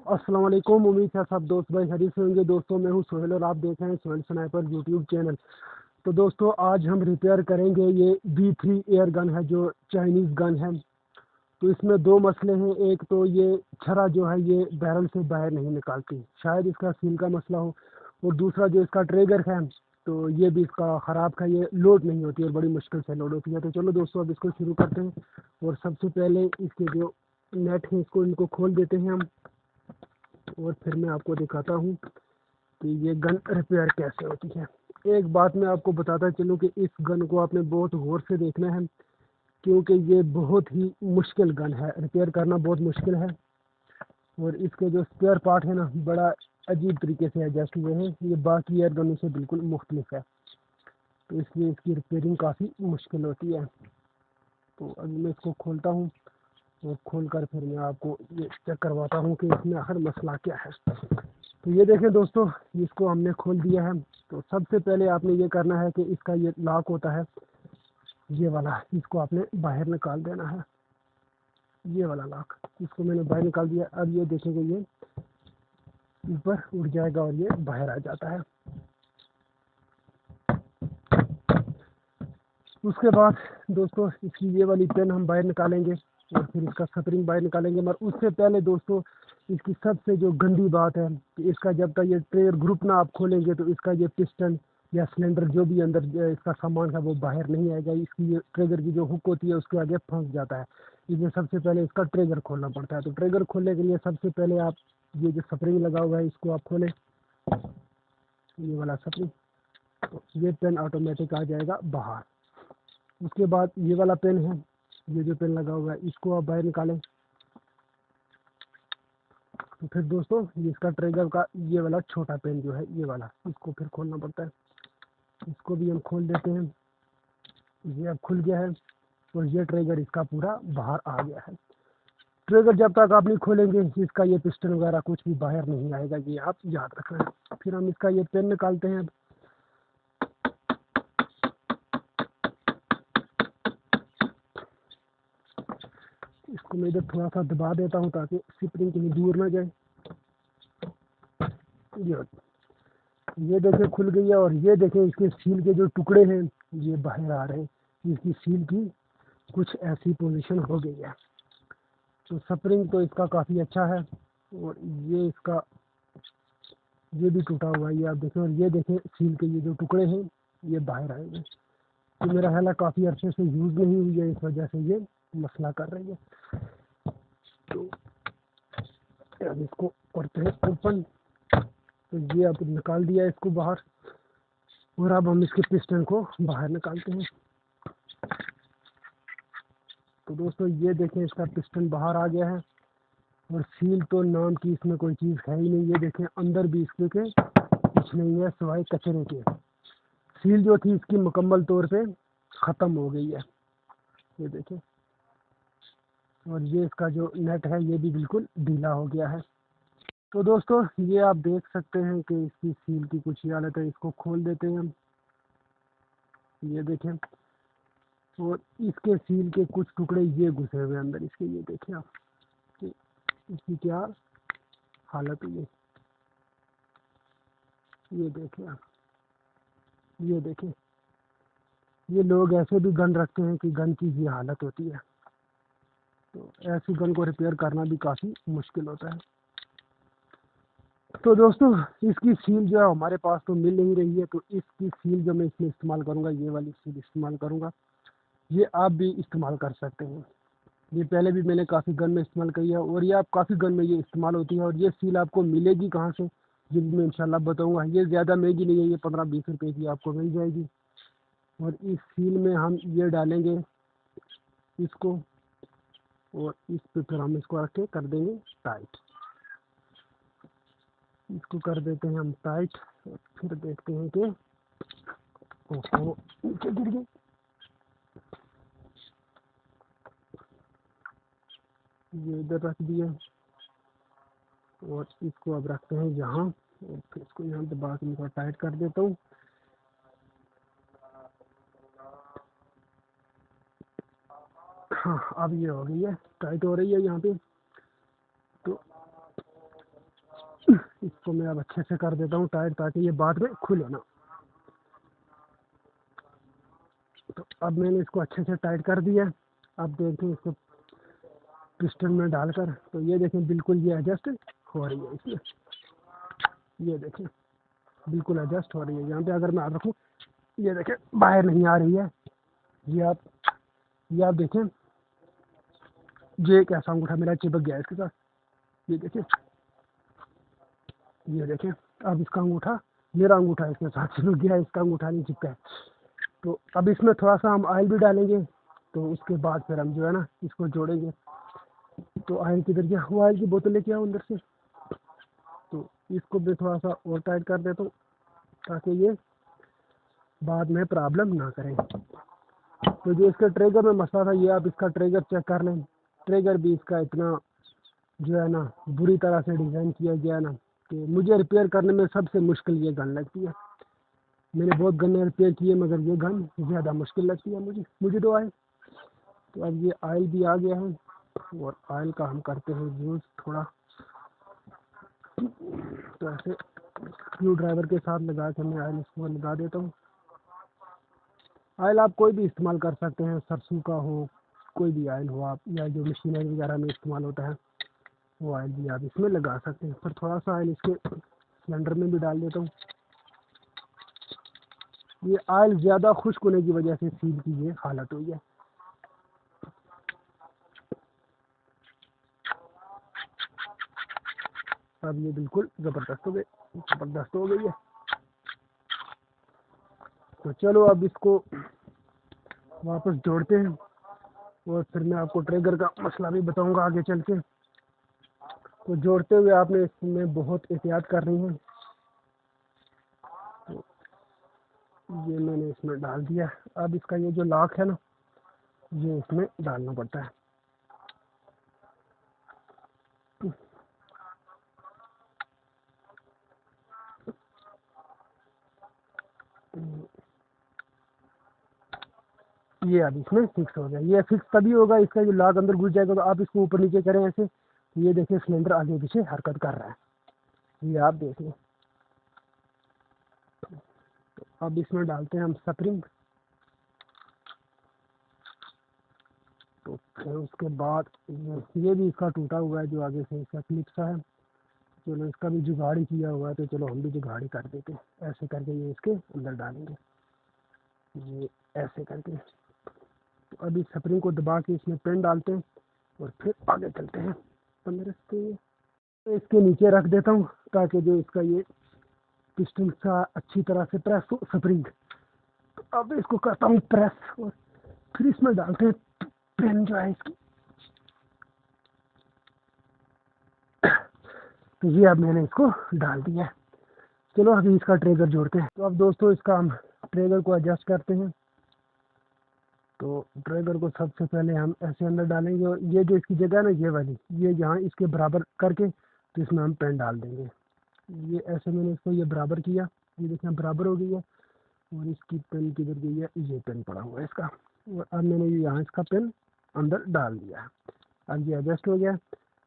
अस्सलाम वालेकुम। उम्मीद है सब दोस्त भाई खैरियत से होंगे। दोस्तों मैं हूं सोहेल और आप देख रहे हैं सोहेल स्नाइपर यूट्यूब चैनल। तो दोस्तों आज हम रिपेयर करेंगे ये B3 एयर गन है जो चाइनीज़ गन है। तो इसमें दो मसले हैं। एक तो ये छरा जो है ये बैरल से बाहर नहीं निकालती, शायद इसका सील का मसला हो। और दूसरा जो इसका ट्रिगर है तो ये भी इसका ख़राब है, ये लोड नहीं होती और बड़ी मुश्किल से लोड होती है। तो चलो दोस्तों अब इसको शुरू करते हैं। और सबसे पहले इसके जो नेट है इसको इनको खोल देते हैं हम। और फिर मैं आपको दिखाता हूँ कि ये गन रिपेयर कैसे होती है। एक बात मैं आपको बताता चलूँ कि इस गन को आपने बहुत गौर से देखना है, क्योंकि ये बहुत ही मुश्किल गन है, रिपेयर करना बहुत मुश्किल है। और इसके जो स्पेयर पार्ट है ना बड़ा अजीब तरीके से एडजस्ट हुए हैं, ये बाकी एयर गनों से बिल्कुल मुख्तलिफ है। तो इसलिए इसकी रिपेयरिंग काफ़ी मुश्किल होती है। तो अभी मैं इसको खोलता हूँ और खोल कर फिर मैं आपको ये चेक करवाता हूँ कि इसमें आखिर मसला क्या है। तो ये देखें दोस्तों, इसको हमने खोल दिया है। तो सबसे पहले आपने ये करना है कि इसका ये लॉक होता है ये वाला, इसको आपने बाहर निकाल देना है। ये वाला लॉक, इसको मैंने बाहर निकाल दिया। अब ये देखेंगे ये ऊपर उड़ जाएगा और ये बाहर आ जाता है। उसके बाद दोस्तों इसकी ये वाली पेन हम बाहर निकालेंगे और फिर इसका स्प्रिंग बाहर निकालेंगे। मगर उससे पहले दोस्तों इसकी सबसे जो गंदी बात है कि इसका जब तक ये ट्रेयर ग्रुप ना आप खोलेंगे तो इसका ये पिस्टन या सिलेंडर जो भी अंदर इसका सामान है वो बाहर नहीं आएगा। इसकी ये ट्रिगर की जो हुक होती है उसके आगे फंस जाता है। इसलिए सबसे पहले इसका ट्रिगर खोलना पड़ता है। तो ट्रिगर खोलने के लिए सबसे पहले आप ये जो स्प्रिंग लगा हुआ है इसको आप खोलें, ये वाला स्प्रिंग। तो ये पेन ऑटोमेटिक आ जाएगा बाहर। उसके बाद ये वाला पेन है, ये जो पेन लगा हुआ है इसको आप बाहर निकालें। तो फिर दोस्तों ये इसका ट्रिगर का ये वाला छोटा पेन जो है ये वाला, इसको फिर खोलना पड़ता है। इसको भी हम खोल देते हैं। ये अब खुल गया है और ये ट्रिगर इसका पूरा बाहर आ गया है। ट्रिगर जब तक आप नहीं खोलेंगे इसका ये पिस्टन वगैरह कुछ भी बाहर नहीं आएगा, ये आप याद रखना है। फिर हम इसका ये पेन निकालते हैं। अब इसको मैं इधर थोड़ा सा दबा देता हूँ ताकि स्प्रिंग कहीं दूर ना जाए। ये देखें खुल गई है। और ये देखें इसके सील के जो टुकड़े हैं ये बाहर आ रहे हैं। इसकी सील की कुछ ऐसी पोजीशन हो गई है। तो स्प्रिंग तो इसका काफ़ी अच्छा है। और ये इसका ये भी टूटा हुआ है, ये आप देखें। और ये देखें सील के ये जो टुकड़े हैं ये बाहर आएंगे। तो मेरा ख्याल है काफ़ी अरसे से यूज़ नहीं हुई है, इस वजह से ये मसला कर रही है। तो अब इसको करते हैं ओपन। तो ये अब निकाल दिया इसको बाहर और अब हम इसके पिस्टन को बाहर निकालते हैं। तो दोस्तों ये देखें इसका पिस्टन बाहर आ गया है और सील तो नाम की इसमें कोई चीज़ है ही नहीं। ये देखें अंदर भी इसके के कुछ नहीं है सिवाय कचरे के। सील जो थी इसकी मुकम्मल तौर पे ख़त्म हो गई है, ये देखें। और ये इसका जो नेट है ये भी बिल्कुल ढीला हो गया है। तो दोस्तों ये आप देख सकते हैं कि इसकी सील की कुछ ही हालत है। इसको खोल देते हैं हम, ये देखें। और इसके सील के कुछ टुकड़े ये घुसे हुए अंदर इसके, ये देखें आप कि इसकी क्या हालत हुई है। ये देखें आप, ये देखें। ये लोग ऐसे भी गन रखते हैं कि गन की ये हालत होती है। तो ऐसी गन को रिपेयर करना भी काफ़ी मुश्किल होता है। तो दोस्तों इसकी सील जो है हमारे पास तो मिल नहीं रही है। तो इसकी सील जो मैं इसमें इस्तेमाल करूँगा ये वाली सील इस्तेमाल करूँगा। ये आप भी इस्तेमाल कर सकते हैं। ये पहले भी मैंने काफ़ी गन में इस्तेमाल की है और ये आप काफ़ी गन में ये इस्तेमाल होती है। और ये सील आपको मिलेगी कहाँ से ये भी मैं इंशाल्लाह बताऊँगा। ये ज़्यादा महंगी नहीं है, ये 15-20 रुपए की आपको मिल जाएगी। और इस सील में हम ये डालेंगे इसको और इस पे फिर हम इसको रख के कर देंगे टाइट। इसको कर देते हैं हम टाइट। और फिर देखते हैं कि ओहो नीचे गिर गई। ये इधर रख दिया और इसको अब रखते हैं यहाँ। और फिर इसको यहाँ दबा के मैं टाइट कर देता हूँ। हाँ अब ये हो गई है, टाइट हो रही है यहाँ पे। तो इसको मैं अब अच्छे से कर देता हूँ टाइट, ताकि ये बाद में खुले ना। तो अब मैंने इसको अच्छे से टाइट कर दिया। अब देखते हैं इसको पिस्टन में डालकर, तो ये देखें बिल्कुल ये एडजस्ट हो रही है इसमें। ये देखें बिल्कुल एडजस्ट हो रही है। यहाँ पे अगर मैं आप रखूँ, ये देखें बाहर नहीं आ रही है। ये आप देखें, ये एक ऐसा अंगूठा मेरा चिपक गया है इसके साथ। ये देखें, ये देखें अब इसका अंगूठा, मेरा अंगूठा इसके साथ चिपक गया है, इसका अंगूठा नहीं चिपका है। तो अब इसमें थोड़ा सा हम ऑयल भी डालेंगे, तो उसके बाद फिर हम जो है ना इसको जोड़ेंगे। तो ऑयल किधर गया? वो ऑयल की बोतल लेके आओ अंदर से। तो इसको भी थोड़ा सा और टाइट कर देता हूँ, ताकि ये बाद में प्रॉब्लम ना करें। तो जो इसका ट्रिगर में मसला था, ये आप इसका ट्रिगर चेक कर लें। ट्रिगर भी इसका इतना जो है ना बुरी तरह से डिज़ाइन किया गया ना, कि मुझे रिपेयर करने में सबसे मुश्किल ये गन लगती है। मैंने बहुत गन्ने रिपेयर किए, मगर ये गन ज़्यादा मुश्किल लगती है मुझे तो आए। तो अब ये ऑयल भी आ गया है, और ऑयल का हम करते हैं यूज़ थोड़ा। तो ऐसे स्क्रू ड्राइवर के साथ लगा कर मैं ऑयल इसको लगा देता हूँ। ऑयल आप कोई भी इस्तेमाल कर सकते हैं, सरसों का हो, कोई भी ऑयल हो आप, या जो मशीनरी वगैरह में इस्तेमाल होता है वो ऑयल भी आप इसमें लगा सकते हैं। पर थोड़ा सा ऑयल इसके सिलेंडर में भी डाल देता हूँ। ये ऑयल ज़्यादा खुश्क होने की वजह से सील की ये हालत हुई है। अब ये बिल्कुल ज़बरदस्त हो गई है। तो चलो अब इसको वापस जोड़ते हैं, और फिर मैं आपको ट्रिगर का मसला भी बताऊंगा आगे चल के। तो जोड़ते हुए आपने इसमें बहुत एहतियात करनी है। तो ये मैंने इसमें डाल दिया। अब इसका ये जो लॉक है ना, ये इसमें डालना पड़ता है। ये अब इसमें फिक्स हो गया। ये फिक्स तभी होगा, इसका जो लॉक अंदर घुस जाएगा। तो आप इसको ऊपर नीचे करें ऐसे, ये देखिए सिलेंडर आगे पीछे हरकत कर रहा है, ये आप देखिए। अब इसमें डालते हैं हम स्प्रिंग। तो फिर उसके बाद ये भी इसका टूटा हुआ है, जो आगे से इसका क्लिप सा है। चलो इसका भी जुगाड़ी किया हुआ है, तो चलो हम भी जुगाड़ी कर देते हैं। ऐसे करके ये इसके अंदर डालेंगे, ये ऐसे करके। तो अभी स्प्रिंग को दबा के इसमें पेन डालते हैं, और फिर आगे चलते हैं 15 से। तो इसके नीचे रख देता हूँ, ताकि जो इसका ये पिस्टन का अच्छी तरह से प्रेस हो स्प्रिंग। तो अब इसको करता हूँ प्रेस, और फिर इसमें डालते हैं पेन जो है इसकी। तो ये अब मैंने इसको डाल दिया। चलो अभी इसका ट्रिगर जोड़ते हैं। तो अब दोस्तों इसका हम ट्रिगर को एडजस्ट करते हैं। तो ट्रिगर को सबसे पहले हम ऐसे अंदर डालेंगे, और ये जो इसकी जगह है ना, ये वाली, ये यहाँ इसके बराबर करके तो इसमें हम पेन डाल देंगे। ये ऐसे मैंने इसको ये बराबर किया, ये देखना बराबर हो गई है। और इसकी पेन किधर गई है? ये पेन पड़ा हुआ है इसका। और अब मैंने ये यहाँ इसका पेन अंदर डाल दिया है। अब ये एडजस्ट हो गया।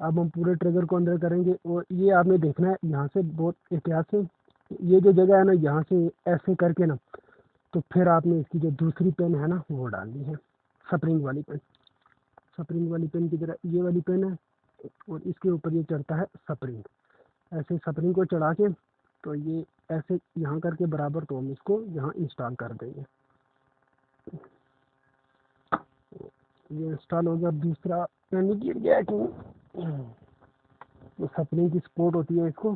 अब हम पूरे ट्रिगर को अंदर करेंगे, और ये आपने देखना है यहाँ से बहुत एहतियात से। ये जो जगह है ना, यहाँ से ऐसे करके ना, तो फिर आपने इसकी जो दूसरी पेन है ना वो डालनी है, स्प्रिंग वाली पेन। स्प्रिंग वाली पेन की तरह ये वाली पेन है, और इसके ऊपर ये चढ़ता है स्प्रिंग। ऐसे स्प्रिंग को चढ़ा के, तो ये ऐसे यहाँ करके बराबर, तो हम इसको यहाँ इंस्टॉल कर देंगे। ये इंस्टॉल हो गया। दूसरा पेन गिर गया कि ये स्प्रिंग की सपोर्ट होती है इसको,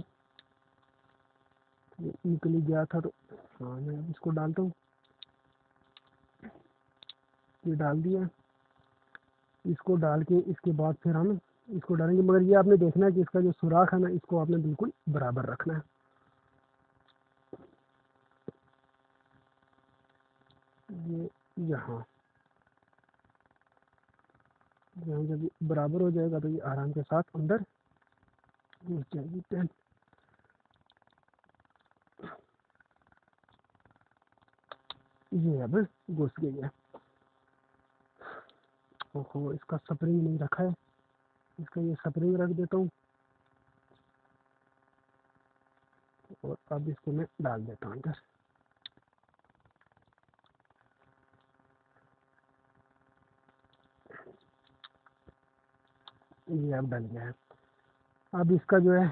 ये निकल ही गया था। तो हाँ, मैं अब इसको डालता हूँ। ये डाल दिया। इसको डाल के इसके बाद फिर हम इसको डालेंगे, मगर ये आपने देखना है कि इसका जो सुराख है ना, इसको आपने बिल्कुल बराबर रखना है। ये यहाँ यहाँ जब बराबर हो जाएगा, तो ये आराम के साथ अंदर घुस जाएगी पेन। ये अब घुस गई है। ओहो, इसका स्प्रिंग नहीं रखा है, इसका ये स्प्रिंग रख देता हूँ। और अब इसको मैं डाल देता हूँ अंदर। ये अब डल गया है। अब इसका जो है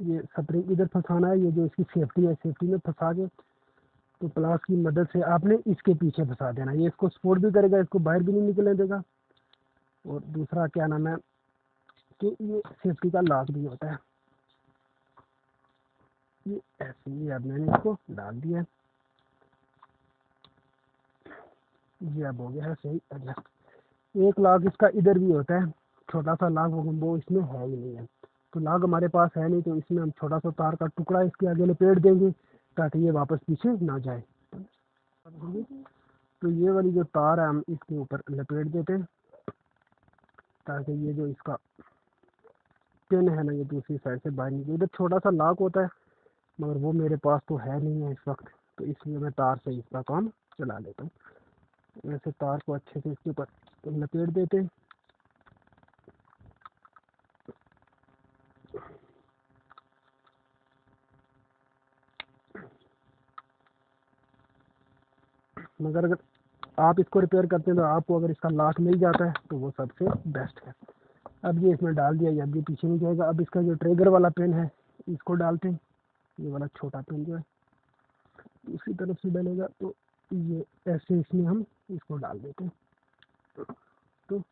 ये स्प्रिंग इधर फंसाना है, ये जो इसकी सेफ्टी है, सेफ्टी में फंसा के तो प्लास की मदद से आपने इसके पीछे फंसा देना। ये इसको सपोर्ट भी करेगा, इसको बाहर भी नहीं निकलने देगा। और दूसरा क्या नाम है कि ये सेफ्टी का लॉक भी होता है। ये ऐसे ही अब मैंने इसको डाल दिया। ये अब हो गया है सही एडजस्ट। एक लॉक इसका इधर भी होता है, छोटा सा लॉक, वो इसमें है ही नहीं है। तो लॉक हमारे पास है नहीं, तो इसमें हम छोटा सा तार का टुकड़ा इसके आगे लपेट देंगे ताकि ये वापस पीछे ना जाए। तो ये वाली जो तार है हम इसके ऊपर लपेट देते हैं ताकि ये जो इसका पिन है ना ये दूसरी साइड से बाहर निकले। इधर छोटा सा लॉक होता है मगर वो मेरे पास तो है नहीं है इस वक्त, तो इसलिए मैं तार से इसका काम चला लेता हूँ। ऐसे तार को अच्छे से इसके ऊपर लपेट देते हैं। मगर अगर आप इसको रिपेयर करते हैं तो आपको अगर इसका लॉक मिल जाता है तो वो सबसे बेस्ट है। अब ये इसमें डाल दिया, अब ये पीछे नहीं जाएगा। अब इसका जो ट्रिगर वाला पिन है इसको डालते हैं। ये वाला छोटा पिन जो है दूसरी तरफ से डलेगा, तो ये ऐसे इसमें हम इसको डाल देते हैं। तो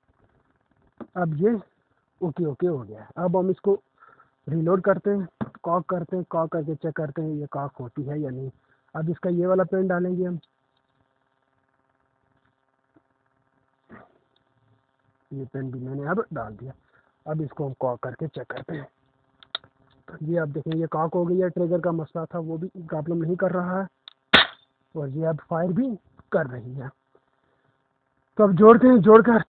अब ये ओके ओके हो गया है। अब हम इसको रीलोड करते हैं, कॉक करते हैं, कॉक करके चेक करते हैं ये कॉक होती है या नहीं। अब इसका ये वाला पिन डालेंगे हम। ये पिन भी मैंने अब डाल दिया। अब इसको हम कॉक करके चेक करते हैं। ये आप देखें ये कॉक हो गई है। ट्रिगर का मसला था वो भी प्रॉब्लम नहीं कर रहा है और ये अब फायर भी कर रही है। तो अब जोड़ते हैं, जोड़कर